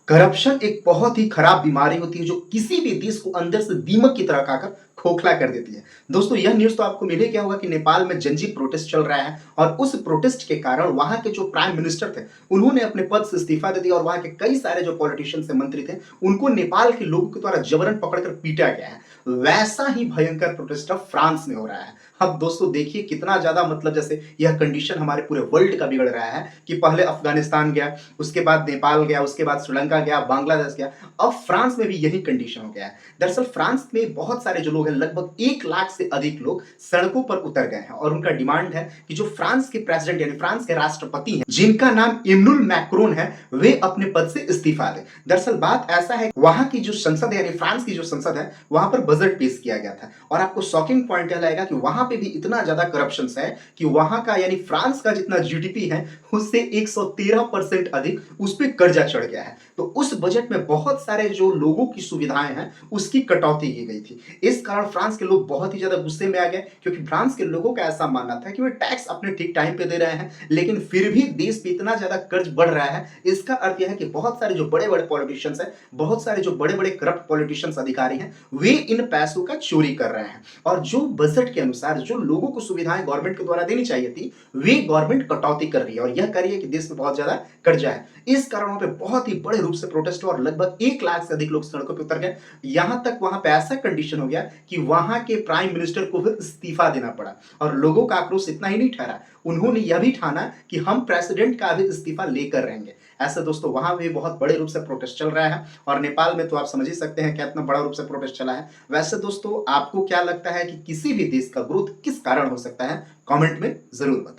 Corruption एक बहुत ही खराब बीमारी होती है जो किसी भी देश को अंदर से दीमक की तरह खाकर खोखला कर देती है। दोस्तों यह न्यूज़ तो आपको मिले क्या होगा कि नेपाल में जनजीत प्रोटेस्ट चल रहा है और उस प्रोटेस्ट के कारण वहाँ के जो प्राइम मिनिस्टर थे, उन्होंने अपने पद से इस्तीफा दे दिया और वहाँ के कई सारे जो पॉलिटिशियन से मंत्री थे, उनको नेपाल के लोगों के द्वारा जबरन पकड़कर पीटा गया है। वैसा ही भयंकर प्रोटेस्ट अब फ्रांस में हो रहा है। अब दोस्तों देखिए कितना ज़्यादा मतलब जैसे यह कंडीशन हमारे पूरे वर्ल्ड का बिगड़ रहा है कि पहले अफ़गानिस्तान गया, उसके बाद नेपाल गया, उसके बाद श्रीलंका गया, बांग्लादेश गया, अब फ्रांस में भी यही कंडीशन हो गया है। दरअसल फ्रांस में बहुत सारे जो लोग हैं, लगभग 1 लाख से अधिक लोग सड़कों पर उतर गए हैं और उनका डिमांड है कि जो फ्रांस के प्रेसिडेंट यानी फ्रांस के राष्ट्रपति हैं, जिनका नाम इमैनुअल मैक्रोन है, वे अपने पद से इस्तीफा दें। दरअसल बात ऐसा है, वहाँ की जो संसद है यानी फ्रांस की जो संसद है, वहाँ पर बजट पेश किया गया था और आपको शॉकिंग पॉइंट यह लगेगा कि वहाँ पे भी इतना ज़्यादा करप्शंस है कि वहाँ का यानी फ्रांस का जितना जीडीपी है, उससे 113% अधिक उस पे कर्जा चढ़ गया है। तो उस बजट में बहुत सारे जो लोगों की सुविधाएं हैं, उसकी कटौती की गई थी। इस कारण फ्रांस के लोग बहुत ही ज़्यादा गुस्से में आ गए क्योंकि फ्रांस के लोगों का ऐसा मानना था कि वे टैक्स अपने ठीक टाइम पे दे रहे हैं, लेकिन फिर भी देश पे इतना ज़्यादा कर्ज बढ़ रहा है। इसका अर्थ यह है कि बहुत सारे जो बड़े-बड़े पॉलिटिशियंस हैं, बहुत सारे जो बड़े-बड़े करप्ट पॉलिटिशियंस अधिकारी हैं, वे इन पैसों का चोरी कर रहे हैं और जो बजट के अनुसार जो लोगों को सुविधाएं गवर्नमेंट के द्वारा देनी चाहिए थी, वे गवर्नमेंट कटौती कर रही है और यह कर रही है कि देश में बहुत ज़्यादा कर्जा है। इस कारण वहाँ पे बहुत ही बड़े रूप से प्रोटेस्ट हुआ और लगभग 1 लाख से अधिक लोग सड़कों पे उतर गए। यहाँ तक वहाँ पे ऐसा कंडीशन हो गया कि वहाँ के प्राइम मिनिस्टर को फिर इस्तीफा देना पड़ा और लोगों का आक्रोश इतना ही नहीं ठहरा, उन्होंने यह भी ठाना कि हम प्रेसिडेंट का भी इस्तीफा लेकर रहेंगे। ऐसे दोस्तों वहाँ भी बहुत बड़े रूप से प्रोटेस्ट चल रहा है और नेपाल में तो आप समझ ही सकते हैं कितना बड़ा रूप से प्रोटेस्ट चला है। वैसे दोस्तों आपको क्या लगता है कि किसी भी देश का ग्रोथ किस कारण हो सकता है? कमेंट में ज़रूर बताएँ।